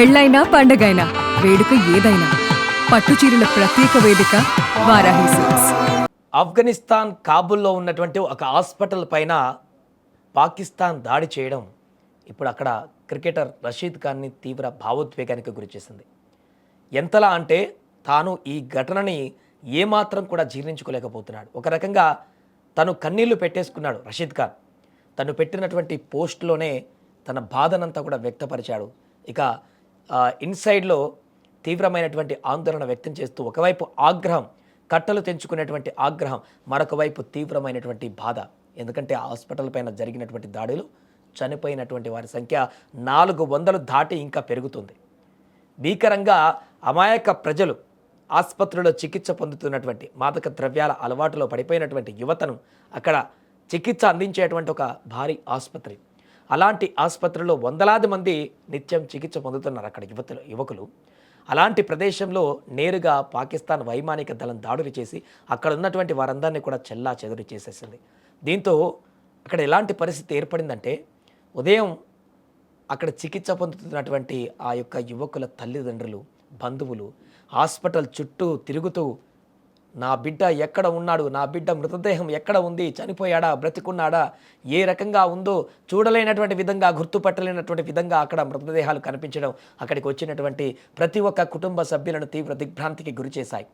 పెళ్ళైనా పండగైనా వేడుక ఏదైనా పట్టుచీరల ప్రత్యేక వేదిక వారాహి సిల్క్స్. ఆఫ్ఘనిస్తాన్ కాబూల్లో ఉన్నటువంటి ఒక హాస్పిటల్ పైన పాకిస్తాన్ దాడి చేయడం ఇప్పుడు అక్కడ క్రికెటర్ రషీద్ ఖాన్ని తీవ్ర భావోద్వేగానికి గురిచేసింది. ఎంతలా అంటే తాను ఈ ఘటనని ఏమాత్రం కూడా జీర్ణించుకోలేకపోతున్నాడు. ఒక రకంగా తను కన్నీళ్లు పెట్టేసుకున్నాడు రషీద్ ఖాన్. తను పెట్టినటువంటి పోస్ట్లోనే తన బాధనంతా కూడా వ్యక్తపరిచాడు. ఇక ఇన్సైడ్లో తీవ్రమైనటువంటి ఆందోళన వ్యక్తం చేస్తూ ఒకవైపు ఆగ్రహం, కట్టలు తెంచుకునేటువంటి ఆగ్రహం, మరొక వైపు తీవ్రమైనటువంటి బాధ. ఎందుకంటే హాస్పిటల్ పైన జరిగినటువంటి దాడులు చనిపోయినటువంటి వారి సంఖ్య 400 దాటి ఇంకా పెరుగుతుంది. భీకరంగా అమాయక ప్రజలు ఆసుపత్రిలో చికిత్స పొందుతున్నటువంటి మాదక ద్రవ్యాల అలవాటులో పడిపోయినటువంటి యువతను అక్కడ చికిత్స అందించేటువంటి ఒక భారీ ఆసుపత్రి. అలాంటి ఆసుపత్రిలో వందలాది మంది నిత్యం చికిత్స పొందుతున్నారు అక్కడ యువకులు. అలాంటి ప్రదేశంలో నేరుగా పాకిస్తాన్ వైమానిక దళం దాడులు చేసి అక్కడ ఉన్నటువంటి వారందరినీ కూడా చెల్లా చెదురు చేసేసింది. దీంతో అక్కడ ఎలాంటి పరిస్థితి ఏర్పడిందంటే ఉదయం అక్కడ చికిత్స పొందుతున్నటువంటి ఆ యొక్క యువకుల తల్లిదండ్రులు, బంధువులు హాస్పిటల్ చుట్టూ తిరుగుతూ నా బిడ్డ ఎక్కడ ఉన్నాడు, నా బిడ్డ మృతదేహం ఎక్కడ ఉంది, చనిపోయాడా, బ్రతికున్నాడా, ఏ రకంగా ఉందో చూడలేనటువంటి విధంగా, గుర్తుపట్టలేనటువంటి విధంగా అక్కడ మృతదేహాలు కనిపించడం అక్కడికి వచ్చినటువంటి ప్రతి ఒక్క కుటుంబ సభ్యులను తీవ్ర దిగ్భ్రాంతికి గురిచేశాయి.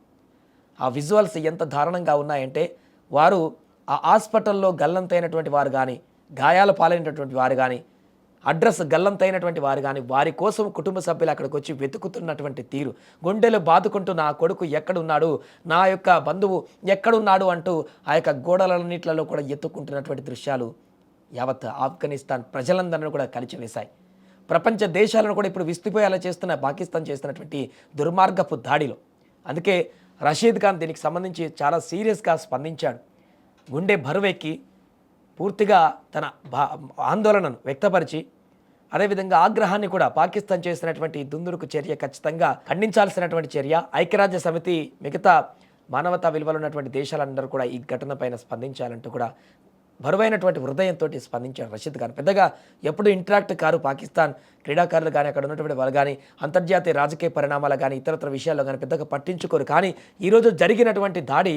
ఆ విజువల్స్ ఎంత దారుణంగా ఉన్నాయంటే వారు ఆ హాస్పిటల్లో గల్లంతైనటువంటి వారు కానీ, గాయాల పాలైనటువంటి వారు కానీ, అడ్రస్ గల్లంతైనటువంటి వారు కానీ వారి కోసం కుటుంబ సభ్యులు అక్కడికి వచ్చి వెతుకుతున్నటువంటి తీరు, గుండెలు బాదుకుంటూ నా కొడుకు ఎక్కడున్నాడు, నా యొక్క బంధువు ఎక్కడున్నాడు అంటూ ఆ యొక్క గోడలన్నిట్లలో కూడా ఎత్తుకుంటున్నటువంటి దృశ్యాలు యావత్ ఆఫ్ఘనిస్తాన్ ప్రజలందరినీ కూడా కలిచివేశాయి. ప్రపంచ దేశాలను కూడా ఇప్పుడు విస్తుపోయేలా చేస్తున్న పాకిస్తాన్ చేస్తున్నటువంటి దుర్మార్గపు దాడిలో. అందుకే రషీద్ ఖాన్ దీనికి సంబంధించి చాలా సీరియస్గా స్పందించాడు. గుండె బరువెక్కి పూర్తిగా తన ఆందోళనను వ్యక్తపరిచి అదేవిధంగా ఆగ్రహాన్ని కూడా పాకిస్తాన్ చేసినటువంటి దుందుడుకు చర్య ఖచ్చితంగా ఖండించాల్సినటువంటి చర్య. ఐక్యరాజ్య సమితి మిగతా మానవతా విలువలు ఉన్నటువంటి దేశాలందరూ కూడా ఈ ఘటన పైన స్పందించాలంటూ కూడా బరువైనటువంటి హృదయంతో స్పందించారు రషీద్ ఖాన్. పెద్దగా ఎప్పుడు ఇంటరాక్ట్ కారు పాకిస్తాన్ క్రీడాకారులు కానీ, అక్కడ ఉన్నటువంటి వాళ్ళు కానీ, అంతర్జాతీయ రాజకీయ పరిణామాలు కానీ, ఇతరత్ర విషయాల్లో కానీ పెద్దగా పట్టించుకోరు. కానీ ఈరోజు జరిగినటువంటి దాడి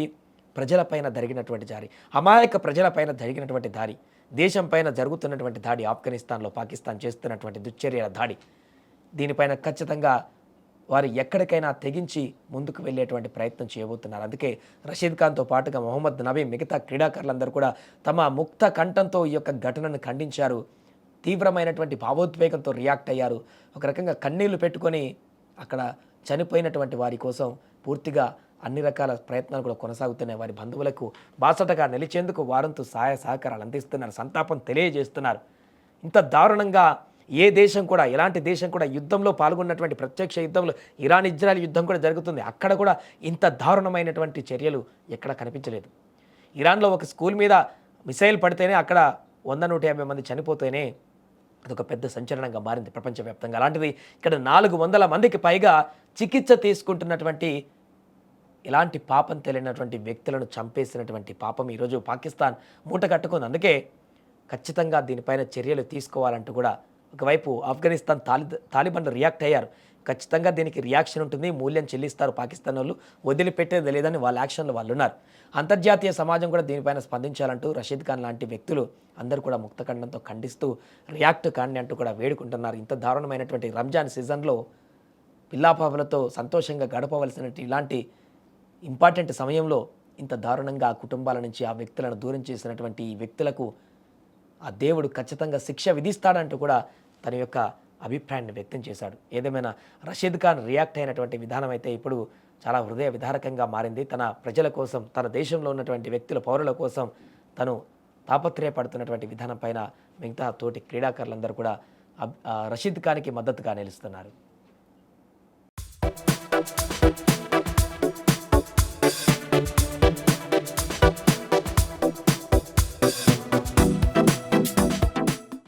ప్రజలపైన జరిగినటువంటి దాడి, అమాయక ప్రజలపైన జరిగినటువంటి దాడి, దేశం పైన జరుగుతున్నటువంటి దాడి, ఆఫ్ఘనిస్తాన్లో పాకిస్తాన్ చేస్తున్నటువంటి దుశ్చర్యల దాడి, దీనిపైన ఖచ్చితంగా వారు ఎక్కడికైనా తెగించి ముందుకు వెళ్ళేటువంటి ప్రయత్నం చేయబోతున్నారు. అందుకే రషీద్ ఖాన్తో పాటుగా మొహమ్మద్ నబీ, మిగతా క్రీడాకారులందరూ కూడా తమ ముక్త కంఠంతో ఈ యొక్క ఘటనను ఖండించారు. తీవ్రమైనటువంటి భావోద్వేగంతో రియాక్ట్ అయ్యారు. ఒక రకంగా కన్నీళ్లు పెట్టుకొని అక్కడ చనిపోయినటువంటి వారి కోసం పూర్తిగా అన్ని రకాల ప్రయత్నాలు కూడా కొనసాగుతున్నాయి. వారి బంధువులకు బాసటగా నిలిచేందుకు వారంతో సహాయ సహకారాలు అందిస్తున్నారు, సంతాపం తెలియజేస్తున్నారు. ఇంత దారుణంగా ఏ దేశం కూడా, ఎలాంటి దేశం కూడా యుద్ధంలో పాల్గొన్నటువంటి ప్రత్యక్ష యుద్ధంలో ఇరాన్ ఇజ్రాయెల్ యుద్ధం కూడా జరుగుతుంది, అక్కడ కూడా ఇంత దారుణమైనటువంటి చర్యలు ఎక్కడ కనిపించలేదు. ఇరాన్లో ఒక స్కూల్ మీద మిసైల్ పడితేనే అక్కడ 100-150 మంది చనిపోతేనే అదొక పెద్ద సంచలనంగా మారింది ప్రపంచవ్యాప్తంగా. అలాంటిది ఇక్కడ 400 మందికి పైగా చికిత్స తీసుకుంటున్నటువంటి ఎలాంటి పాపం తెలియనటువంటి వ్యక్తులను చంపేసినటువంటి పాపం ఈరోజు పాకిస్తాన్ మూట కట్టుకుంది. అందుకే ఖచ్చితంగా దీనిపైన చర్యలు తీసుకోవాలంటూ కూడా ఒకవైపు ఆఫ్ఘనిస్తాన్ తాలిబాన్లు రియాక్ట్ అయ్యారు. ఖచ్చితంగా దీనికి రియాక్షన్ ఉంటుంది, మూల్యం చెల్లిస్తారు పాకిస్తాన్ వాళ్ళు, వదిలిపెట్టేది లేదని వాళ్ళ యాక్షన్లు వాళ్ళు ఉన్నారు. అంతర్జాతీయ సమాజం కూడా దీనిపైన స్పందించాలంటూ రషీద్ ఖాన్ లాంటి వ్యక్తులు అందరూ కూడా ముక్తఖండంతో ఖండిస్తూ రియాక్ట్ కాండి అంటూ కూడా వేడుకుంటున్నారు. ఇంత దారుణమైనటువంటి రంజాన్ సీజన్లో పిల్లాపాపలతో సంతోషంగా గడపవలసినటువంటి ఇలాంటి ఇంపార్టెంట్ సమయంలో ఇంత దారుణంగా ఆ కుటుంబాల నుంచి ఆ వ్యక్తులను దూరం చేసినటువంటి ఈ వ్యక్తులకు ఆ దేవుడు ఖచ్చితంగా శిక్ష విధిస్తాడంటూ కూడా తన యొక్క అభిప్రాయాన్ని వ్యక్తం చేశాడు. ఏదేమైనా రషీద్ ఖాన్ రియాక్ట్ అయినటువంటి విధానం అయితే ఇప్పుడు చాలా హృదయ విదారకంగా మారింది. తన ప్రజల కోసం, తన దేశంలో ఉన్నటువంటి వ్యక్తుల, పౌరుల కోసం తను తాపత్రయపడుతున్నటువంటి విధానం పైన మిగతా తోటి క్రీడాకారులందరూ కూడా రషీద్ ఖాన్కి మద్దతుగా నిలుస్తున్నారు.